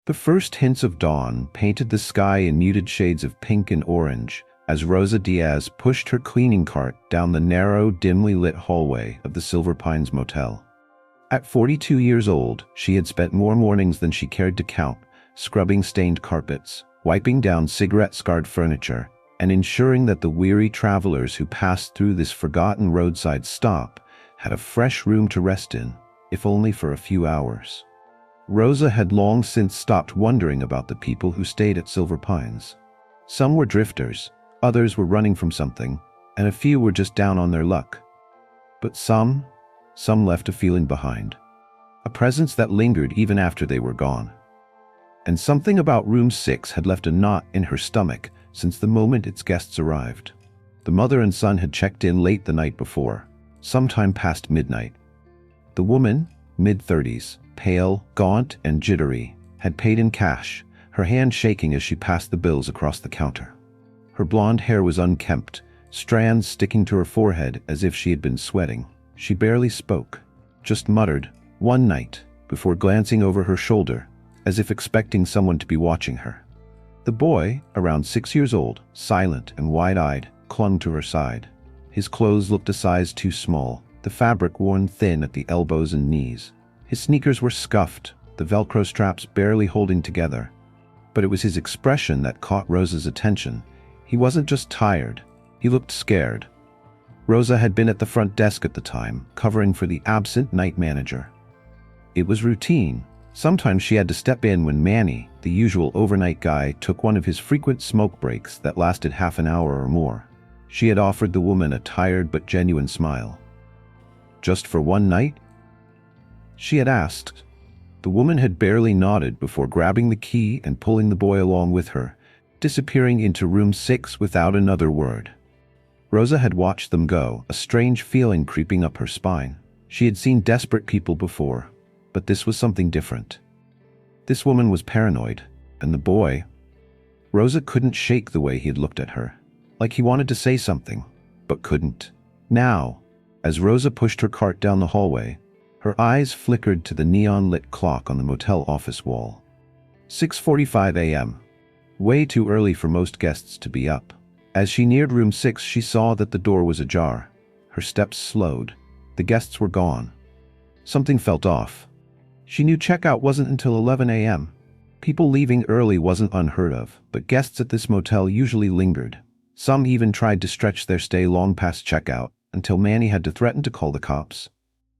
The first hints of dawn painted the sky in muted shades of pink and orange as Rosa Diaz pushed her cleaning cart down the narrow, dimly lit hallway of the Silver Pines Motel. At 42 years old, she had spent more mornings than she cared to count, scrubbing stained carpets, wiping down cigarette-scarred furniture, and ensuring that the weary travelers who passed through this forgotten roadside stop had a fresh room to rest in, if only for a few hours. Rosa had long since stopped wondering about the people who stayed at Silver Pines. Some were drifters, others were running from something, and a few were just down on their luck. But some left a feeling behind, a presence that lingered even after they were gone. And something about room 6 had left a knot in her stomach since the moment its guests arrived. The mother and son had checked in late the night before, sometime past midnight. The woman, mid-30s, pale, gaunt, and jittery, had paid in cash, her hand shaking as she passed the bills across the counter. Her blonde hair was unkempt, strands sticking to her forehead as if she had been sweating. She barely spoke, just muttered, "One night," before glancing over her shoulder, as if expecting someone to be watching her. The boy, around 6 years old, silent and wide-eyed, clung to her side. His clothes looked a size too small, the fabric worn thin at the elbows and knees. His sneakers were scuffed, the Velcro straps barely holding together. But it was his expression that caught Rosa's attention. He wasn't just tired, he looked scared. Rosa had been at the front desk at the time, covering for the absent night manager. It was routine. Sometimes she had to step in when Manny, the usual overnight guy, took one of his frequent smoke breaks that lasted half an hour or more. She had offered the woman a tired but genuine smile. "Just for one night?" she had asked. The woman had barely nodded before grabbing the key and pulling the boy along with her, disappearing into room 6 without another word. Rosa had watched them go, a strange feeling creeping up her spine. She had seen desperate people before, but this was something different. This woman was paranoid, and the boy... Rosa couldn't shake the way he had looked at her, like he wanted to say something, but couldn't. Now, as Rosa pushed her cart down the hallway, her eyes flickered to the neon-lit clock on the motel office wall. 6:45 a.m. Way too early for most guests to be up. As she neared room 6, she saw that the door was ajar. Her steps slowed. The guests were gone. Something felt off. She knew checkout wasn't until 11 a.m. People leaving early wasn't unheard of, but guests at this motel usually lingered. Some even tried to stretch their stay long past checkout, until Manny had to threaten to call the cops.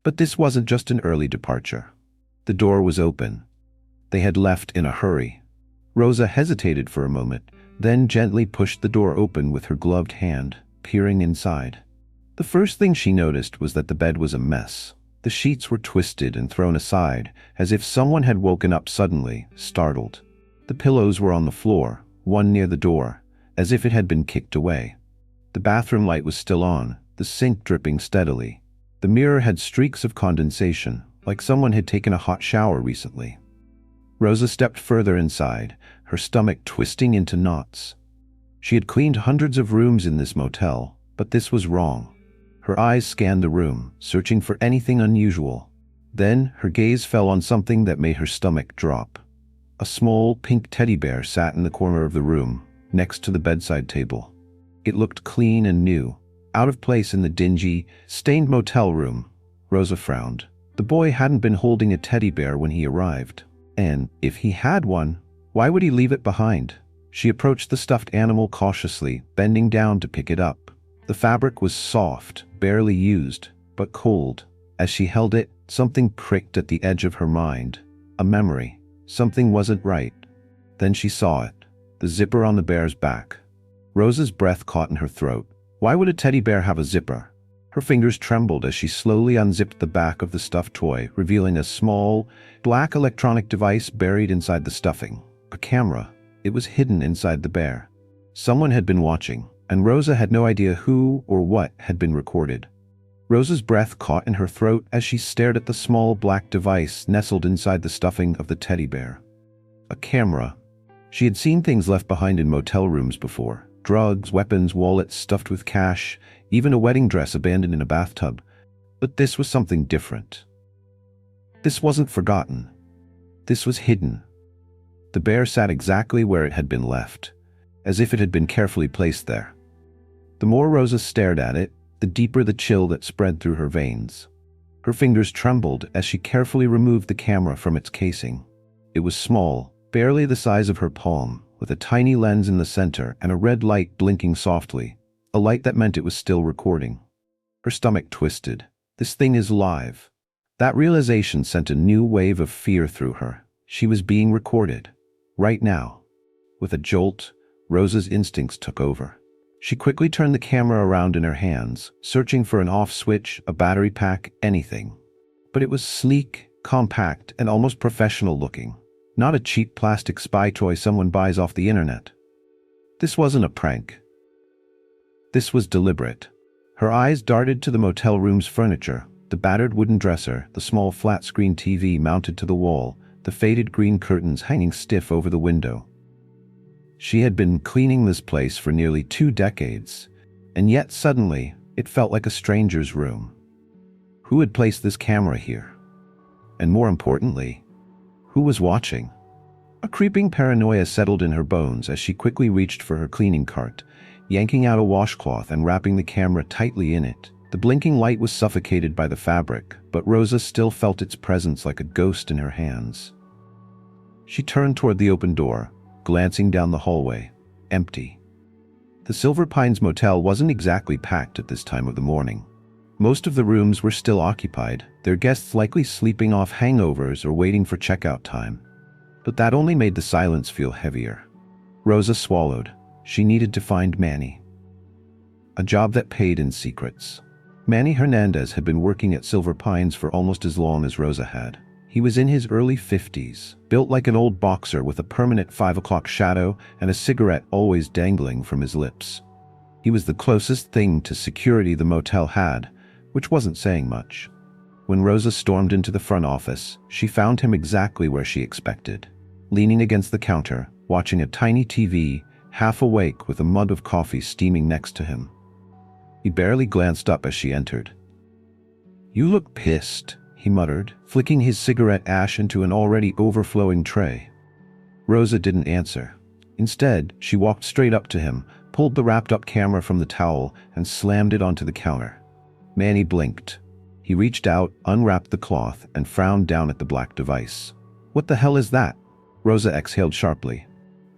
But this wasn't just an early departure. The door was open. They had left in a hurry. Rosa hesitated for a moment, then gently pushed the door open with her gloved hand, peering inside. The first thing she noticed was that the bed was a mess. The sheets were twisted and thrown aside, as if someone had woken up suddenly, startled. The pillows were on the floor, one near the door, as if it had been kicked away. The bathroom light was still on, the sink dripping steadily. The mirror had streaks of condensation, like someone had taken a hot shower recently. Rosa stepped further inside, her stomach twisting into knots. She had cleaned hundreds of rooms in this motel, but this was wrong. Her eyes scanned the room, searching for anything unusual. Then her gaze fell on something that made her stomach drop. A small, pink teddy bear sat in the corner of the room, next to the bedside table. It looked clean and new, out of place in the dingy, stained motel room. Rosa frowned. The boy hadn't been holding a teddy bear when he arrived. And if he had one, why would he leave it behind? She approached the stuffed animal cautiously, bending down to pick it up. The fabric was soft, barely used, but cold. As she held it, something pricked at the edge of her mind. A memory. Something wasn't right. Then she saw it. The zipper on the bear's back. Rosa's breath caught in her throat. Why would a teddy bear have a zipper? Her fingers trembled as she slowly unzipped the back of the stuffed toy, revealing a small, black electronic device buried inside the stuffing. A camera. It was hidden inside the bear. Someone had been watching, and Rosa had no idea who or what had been recorded. Rosa's breath caught in her throat as she stared at the small black device nestled inside the stuffing of the teddy bear. A camera. She had seen things left behind in motel rooms before. Drugs, weapons, wallets stuffed with cash, even a wedding dress abandoned in a bathtub. But this was something different. This wasn't forgotten. This was hidden. The bear sat exactly where it had been left, as if it had been carefully placed there. The more Rosa stared at it, the deeper the chill that spread through her veins. Her fingers trembled as she carefully removed the camera from its casing. It was small, barely the size of her palm, with a tiny lens in the center and a red light blinking softly, a light that meant it was still recording. Her stomach twisted. This thing is live. That realization sent a new wave of fear through her. She was being recorded. Right now. With a jolt, Rosa's instincts took over. She quickly turned the camera around in her hands, searching for an off switch, a battery pack, anything. But it was sleek, compact, and almost professional looking. Not a cheap plastic spy toy someone buys off the internet. This wasn't a prank. This was deliberate. Her eyes darted to the motel room's furniture, the battered wooden dresser, the small flat-screen TV mounted to the wall, the faded green curtains hanging stiff over the window. She had been cleaning this place for nearly 2 decades, and yet suddenly, it felt like a stranger's room. Who had placed this camera here? And more importantly, who was watching? A creeping paranoia settled in her bones as she quickly reached for her cleaning cart, yanking out a washcloth and wrapping the camera tightly in it. The blinking light was suffocated by the fabric, but Rosa still felt its presence like a ghost in her hands. She turned toward the open door, glancing down the hallway. Empty. The Silver Pines motel wasn't exactly packed at this time of the morning. Most of the rooms were still occupied, their guests likely sleeping off hangovers or waiting for checkout time. But that only made the silence feel heavier. Rosa swallowed. She needed to find Manny. A job that paid in secrets. Manny Hernandez had been working at Silver Pines for almost as long as Rosa had. He was in his early 50s, built like an old boxer with a permanent 5 o'clock shadow and a cigarette always dangling from his lips. He was the closest thing to security the motel had, which wasn't saying much. When Rosa stormed into the front office, she found him exactly where she expected, leaning against the counter, watching a tiny TV, half awake with a mug of coffee steaming next to him. He barely glanced up as she entered. "You look pissed," he muttered, flicking his cigarette ash into an already overflowing tray. Rosa didn't answer. Instead, she walked straight up to him, pulled the wrapped-up camera from the towel, and slammed it onto the counter. Manny blinked. He reached out, unwrapped the cloth, and frowned down at the black device. "What the hell is that?" Rosa exhaled sharply.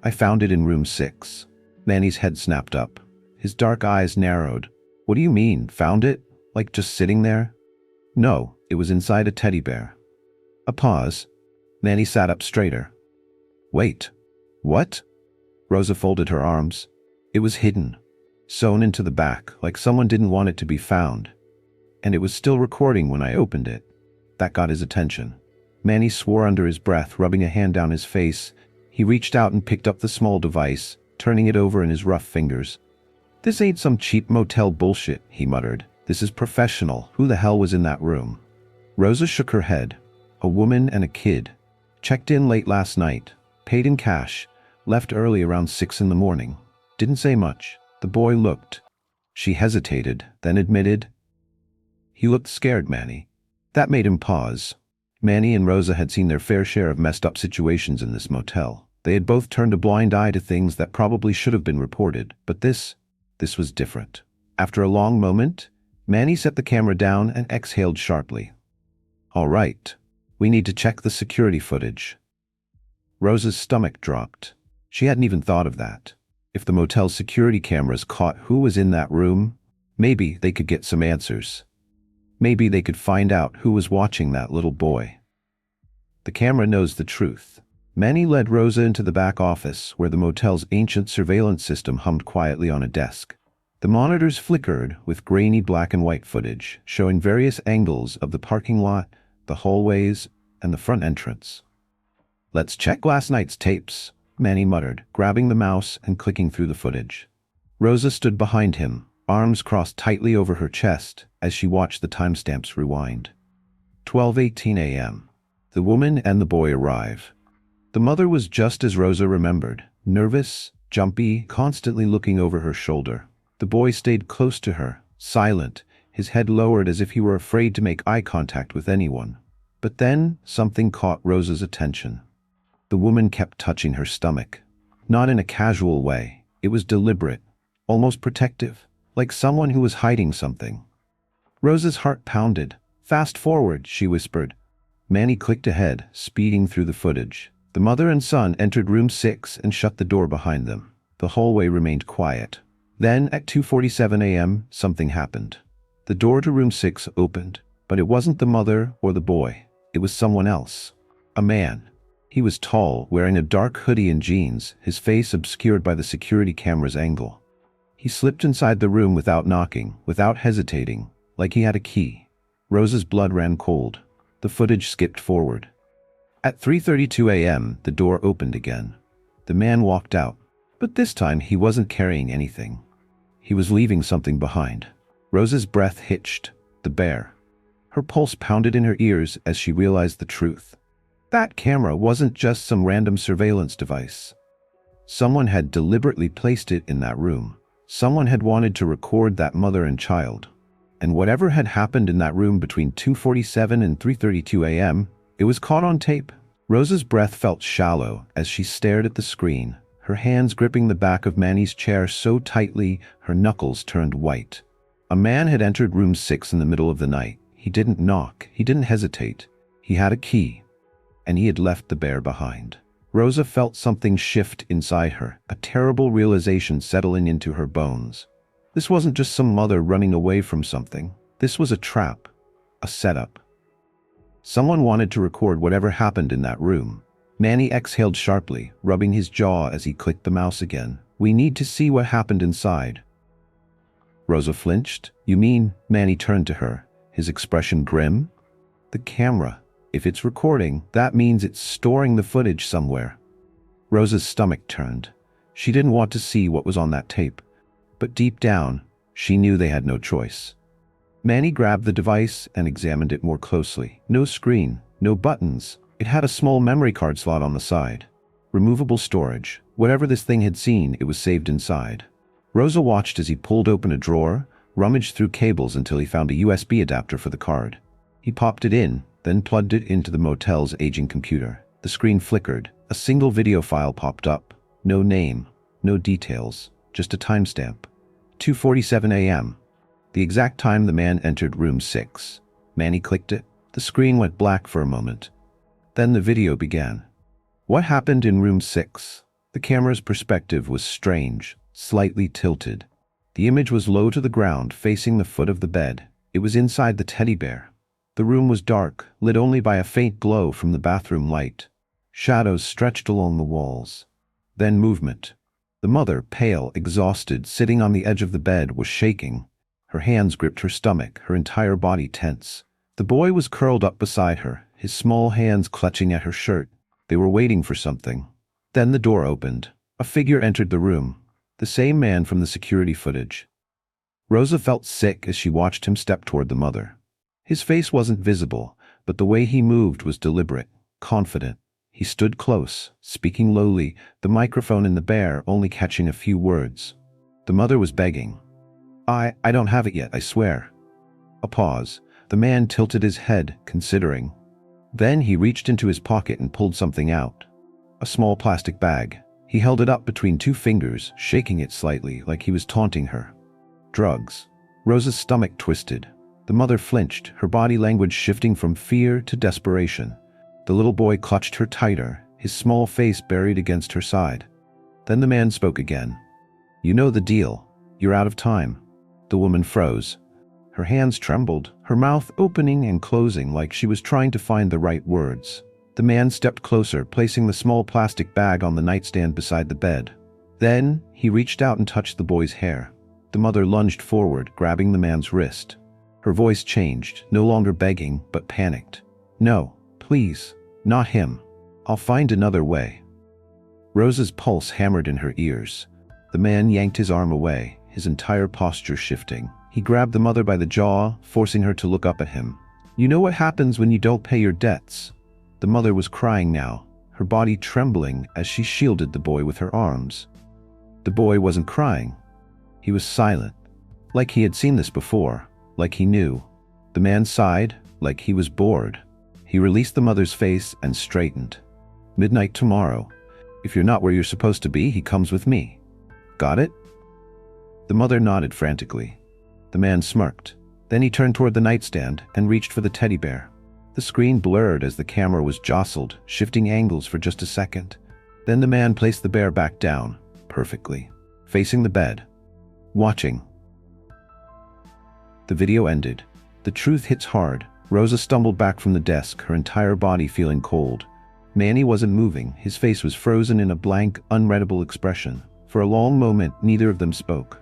"I found it in room 6. Manny's head snapped up. His dark eyes narrowed. "What do you mean, found it? Like just sitting there?" "No, it was inside a teddy bear." A pause. Manny sat up straighter. "Wait. What?" Rosa folded her arms. "It was hidden. Sewn into the back, like someone didn't want it to be found. And it was still recording when I opened it." That got his attention. Manny swore under his breath, rubbing a hand down his face. He reached out and picked up the small device, turning it over in his rough fingers. "This ain't some cheap motel bullshit," he muttered. "This is professional. Who the hell was in that room?" Rosa shook her head. "A woman and a kid. Checked in late last night. Paid in cash. Left early around 6 in the morning. Didn't say much." The boy looked. She hesitated, then admitted. "He looked scared, Manny." That made him pause. Manny and Rosa had seen their fair share of messed up situations in this motel. They had both turned a blind eye to things that probably should have been reported, but this was different. After a long moment, Manny set the camera down and exhaled sharply. "All right, we need to check the security footage." Rosa's stomach dropped. She hadn't even thought of that. If the motel's security cameras caught who was in that room, maybe they could get some answers. Maybe they could find out who was watching that little boy. The camera knows the truth. Manny led Rosa into the back office, where the motel's ancient surveillance system hummed quietly on a desk. The monitors flickered with grainy black and white footage, showing various angles of the parking lot, the hallways, and the front entrance. "Let's check last night's tapes," Manny muttered, grabbing the mouse and clicking through the footage. Rosa stood behind him, arms crossed tightly over her chest as she watched the timestamps rewind. 12:18 a.m. The woman and the boy arrive. The mother was just as Rosa remembered, nervous, jumpy, constantly looking over her shoulder. The boy stayed close to her, silent, his head lowered as if he were afraid to make eye contact with anyone. But then something caught Rosa's attention. The woman kept touching her stomach. Not in a casual way. It was deliberate, almost protective, like someone who was hiding something. Rosa's heart pounded. "Fast forward," she whispered. Manny clicked ahead, speeding through the footage. The mother and son entered room 6 and shut the door behind them. The hallway remained quiet. Then, at 2:47 a.m., something happened. The door to room 6 opened, but it wasn't the mother or the boy. It was someone else. A man. He was tall, wearing a dark hoodie and jeans, his face obscured by the security camera's angle. He slipped inside the room without knocking, without hesitating, like he had a key. Rosa's blood ran cold. The footage skipped forward. At 3:32 a.m., the door opened again. The man walked out, but this time he wasn't carrying anything. He was leaving something behind. Rosa's breath hitched. The bear. Her pulse pounded in her ears as she realized the truth. That camera wasn't just some random surveillance device. Someone had deliberately placed it in that room. Someone had wanted to record that mother and child. And whatever had happened in that room between 2:47 and 3:32 a.m., it was caught on tape. Rosa's breath felt shallow as she stared at the screen, her hands gripping the back of Manny's chair so tightly her knuckles turned white. A man had entered room 6 in the middle of the night. He didn't knock. He didn't hesitate. He had a key. And he had left the bear behind. Rosa felt something shift inside her, a terrible realization settling into her bones. This wasn't just some mother running away from something. This was a trap, a setup. Someone wanted to record whatever happened in that room. Manny exhaled sharply, rubbing his jaw as he clicked the mouse again. "We need to see what happened inside." Rosa flinched. "You mean?" Manny turned to her, his expression grim. "The camera. If it's recording, that means it's storing the footage somewhere." Rosa's stomach turned. She didn't want to see what was on that tape. But deep down, she knew they had no choice. Manny grabbed the device and examined it more closely. No screen, no buttons. It had a small memory card slot on the side. Removable storage. Whatever this thing had seen, it was saved inside. Rosa watched as he pulled open a drawer, rummaged through cables until he found a USB adapter for the card. He popped it in, then plugged it into the motel's aging computer. The screen flickered. A single video file popped up. No name, no details, just a timestamp. 2:47 a.m. The exact time the man entered room 6. Manny clicked it. The screen went black for a moment. Then the video began. What happened in room 6? The camera's perspective was strange, slightly tilted. The image was low to the ground, facing the foot of the bed. It was inside the teddy bear. The room was dark, lit only by a faint glow from the bathroom light. Shadows stretched along the walls. Then movement. The mother, pale, exhausted, sitting on the edge of the bed, was shaking. Her hands gripped her stomach, her entire body tense. The boy was curled up beside her, his small hands clutching at her shirt. They were waiting for something. Then the door opened. A figure entered the room. The same man from the security footage. Rosa felt sick as she watched him step toward the mother. His face wasn't visible, but the way he moved was deliberate, confident. He stood close, speaking lowly, the microphone in the bear only catching a few words. The mother was begging. I don't have it yet, I swear." A pause. The man tilted his head, considering. Then he reached into his pocket and pulled something out. A small plastic bag. He held it up between two fingers, shaking it slightly, like he was taunting her. Drugs. Rosa's stomach twisted. The mother flinched, her body language shifting from fear to desperation. The little boy clutched her tighter, his small face buried against her side. Then the man spoke again. "You know the deal. You're out of time." The woman froze. Her hands trembled, her mouth opening and closing like she was trying to find the right words. The man stepped closer, placing the small plastic bag on the nightstand beside the bed. Then, he reached out and touched the boy's hair. The mother lunged forward, grabbing the man's wrist. Her voice changed, no longer begging, but panicked. "No, please, not him. I'll find another way." Rosa's pulse hammered in her ears. The man yanked his arm away, his entire posture shifting. He grabbed the mother by the jaw, forcing her to look up at him. "You know what happens when you don't pay your debts." The mother was crying now, her body trembling as she shielded the boy with her arms. The boy wasn't crying. He was silent, like he had seen this before. Like he knew. The man sighed, like he was bored. He released the mother's face and straightened. Midnight tomorrow. If you're not where you're supposed to be, he comes with me. Got it? The mother nodded frantically. The man smirked. Then he turned toward the nightstand and reached for the teddy bear. The screen blurred as the camera was jostled, shifting angles for just a second. Then the man placed the bear back down, perfectly, facing the bed, watching. The video ended. The truth hits hard. Rosa stumbled back from the desk, her entire body feeling cold. Manny wasn't moving. His face was frozen in a blank, unreadable expression. For a long moment, neither of them spoke.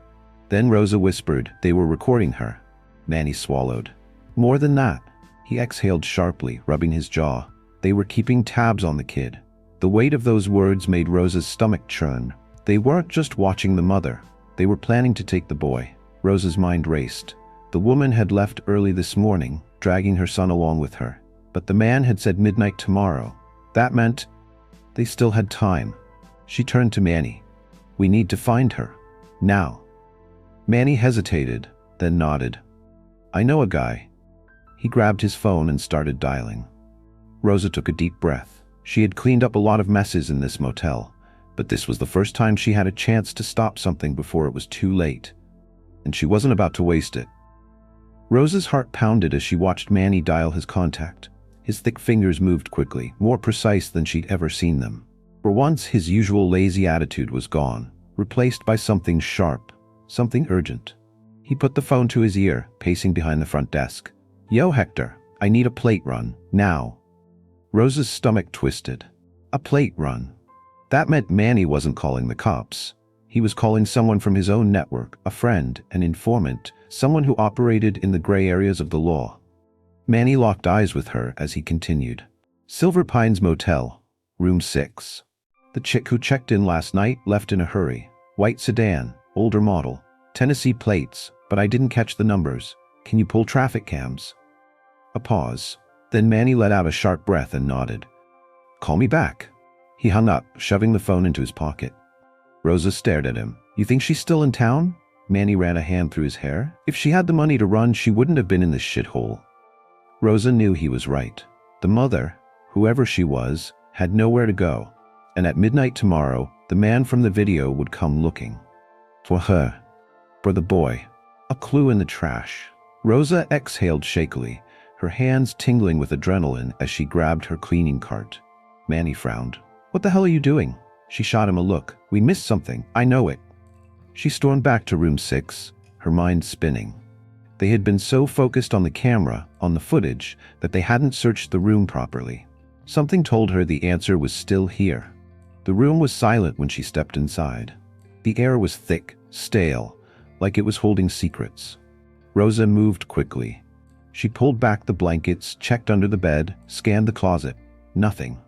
Then Rosa whispered they were recording her. Manny swallowed. More than that. He exhaled sharply, rubbing his jaw. They were keeping tabs on the kid. The weight of those words made Rosa's stomach churn. They weren't just watching the mother. They were planning to take the boy. Rosa's mind raced. The woman had left early this morning, dragging her son along with her. But the man had said midnight tomorrow. That meant they still had time. She turned to Manny. We need to find her. Now. Manny hesitated, then nodded. I know a guy. He grabbed his phone and started dialing. Rosa took a deep breath. She had cleaned up a lot of messes in this motel, but this was the first time she had a chance to stop something before it was too late. And she wasn't about to waste it. Rosa's heart pounded as she watched Manny dial his contact. His thick fingers moved quickly, more precise than she'd ever seen them. For once, his usual lazy attitude was gone, replaced by something sharp, something urgent. He put the phone to his ear, pacing behind the front desk. Yo, Hector, I need a plate run, now. Rosa's stomach twisted. A plate run. That meant Manny wasn't calling the cops. He was calling someone from his own network, a friend, an informant, someone who operated in the gray areas of the law. Manny locked eyes with her as he continued. Silver Pines Motel, room 6. The chick who checked in last night left in a hurry. White sedan, older model, Tennessee plates, but I didn't catch the numbers. Can you pull traffic cams? A pause. Then Manny let out a sharp breath and nodded. Call me back. He hung up, shoving the phone into his pocket. Rosa stared at him. You think she's still in town? Manny ran a hand through his hair. If she had the money to run, she wouldn't have been in this shithole. Rosa knew he was right. The mother, whoever she was, had nowhere to go. And at midnight tomorrow, the man from the video would come looking. For her. For the boy. A clue in the trash. Rosa exhaled shakily, her hands tingling with adrenaline as she grabbed her cleaning cart. Manny frowned. What the hell are you doing? She shot him a look. We missed something. I know it. She stormed back to room 6, her mind spinning. They had been so focused on the camera, on the footage, that they hadn't searched the room properly. Something told her the answer was still here. The room was silent when she stepped inside. The air was thick, stale, like it was holding secrets. Rosa moved quickly. She pulled back the blankets, checked under the bed, scanned the closet. Nothing.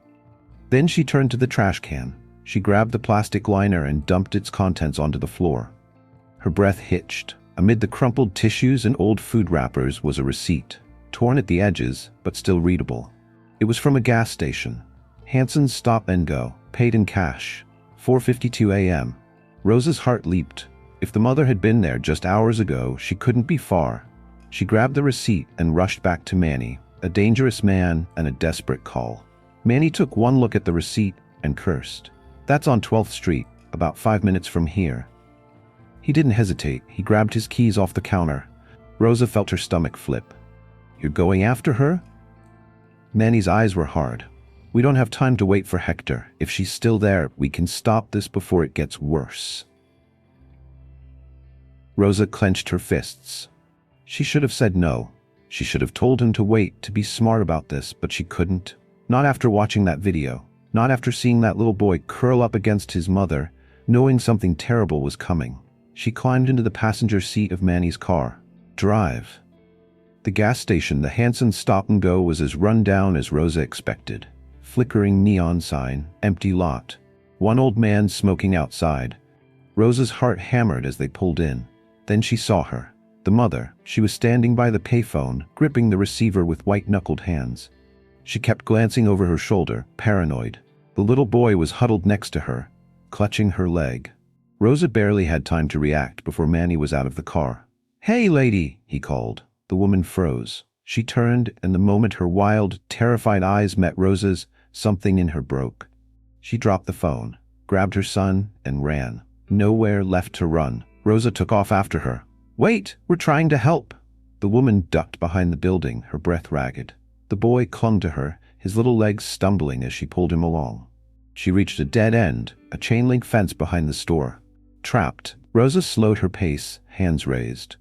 Then she turned to the trash can. She grabbed the plastic liner and dumped its contents onto the floor. Her breath hitched. Amid the crumpled tissues and old food wrappers was a receipt, torn at the edges, but still readable. It was from a gas station. Hanson's Stop and Go, paid in cash. 4:52 a.m. Rosa's heart leaped. If the mother had been there just hours ago, she couldn't be far. She grabbed the receipt and rushed back to Manny, a dangerous man and a desperate call. Manny took one look at the receipt and cursed. That's on 12th Street, about 5 minutes from here. He didn't hesitate. He grabbed his keys off the counter. Rosa felt her stomach flip. You're going after her? Manny's eyes were hard. We don't have time to wait for Hector. If she's still there, we can stop this before it gets worse. Rosa clenched her fists. She should have said no. She should have told him to wait, to be smart about this, but she couldn't. Not after watching that video. Not after seeing that little boy curl up against his mother, knowing something terrible was coming. She climbed into the passenger seat of Manny's car. Drive. The gas station, the Hanson Stop and Go, was as run down as Rosa expected. Flickering neon sign, empty lot. One old man smoking outside. Rosa's heart hammered as they pulled in. Then she saw her. The mother. She was standing by the payphone, gripping the receiver with white-knuckled hands. She kept glancing over her shoulder, paranoid. The little boy was huddled next to her, clutching her leg. Rosa barely had time to react before Manny was out of the car. Hey, lady, he called. The woman froze. She turned, and the moment her wild, terrified eyes met Rosa's, something in her broke. She dropped the phone, grabbed her son, and ran. Nowhere left to run. Rosa took off after her. "Wait, we're trying to help." The woman ducked behind the building, her breath ragged. The boy clung to her, his little legs stumbling as she pulled him along. She reached a dead end, a chain-link fence behind the store. Trapped, Rosa slowed her pace, hands raised.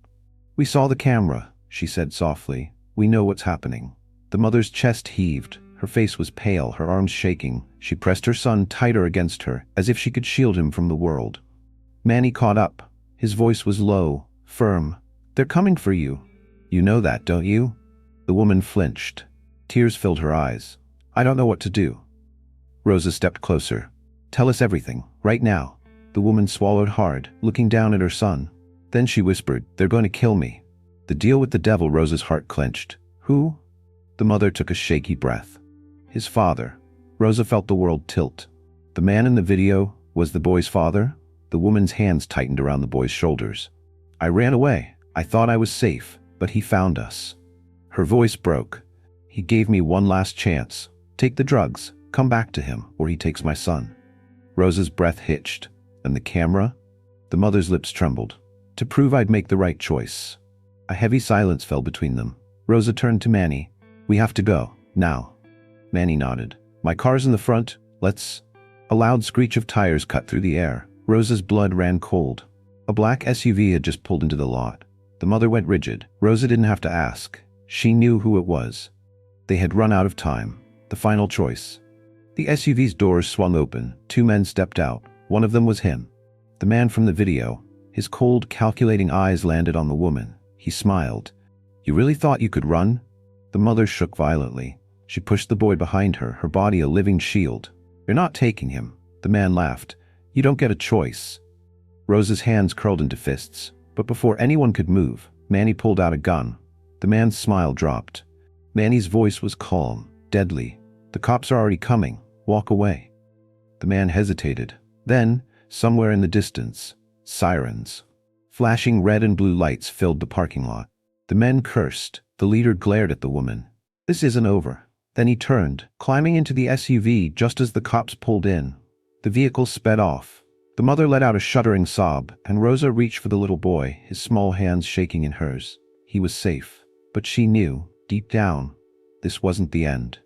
"We saw the camera," she said softly. "We know what's happening." The mother's chest heaved. Her face was pale, her arms shaking. She pressed her son tighter against her, as if she could shield him from the world. Manny caught up. His voice was low, firm. "They're coming for you. You know that, don't you?" The woman flinched. Tears filled her eyes. "I don't know what to do." Rosa stepped closer. "Tell us everything, right now." The woman swallowed hard, looking down at her son. Then she whispered, "They're going to kill me." The deal with the devil. Rosa's heart clenched. "Who?" The mother took a shaky breath. "His father." Rosa felt the world tilt. The man in the video was the boy's father? The woman's hands tightened around the boy's shoulders. "I ran away. I thought I was safe, but he found us." Her voice broke. "He gave me one last chance. Take the drugs, come back to him, or he takes my son." Rosa's breath hitched. "And the camera?" The mother's lips trembled. "To prove I'd make the right choice." A heavy silence fell between them. Rosa turned to Manny. "We have to go, now." Manny nodded. "My car's in the front, let's—" A loud screech of tires cut through the air. Rosa's blood ran cold. A black SUV had just pulled into the lot. The mother went rigid. Rosa didn't have to ask. She knew who it was. They had run out of time. The final choice. The SUV's doors swung open. Two men stepped out. One of them was him. The man from the video. His cold, calculating eyes landed on the woman. He smiled. "You really thought you could run?" The mother shook violently. She pushed the boy behind her, her body a living shield. "You're not taking him." The man laughed. "You don't get a choice." Rosa's hands curled into fists. But before anyone could move, Manny pulled out a gun. The man's smile dropped. Manny's voice was calm, deadly. "The cops are already coming. Walk away." The man hesitated. Then, somewhere in the distance, sirens. Flashing red and blue lights filled the parking lot. The men cursed. The leader glared at the woman. "This isn't over." Then he turned, climbing into the SUV just as the cops pulled in. The vehicle sped off. The mother let out a shuddering sob, and Rosa reached for the little boy, his small hands shaking in hers. He was safe. But she knew, deep down, this wasn't the end.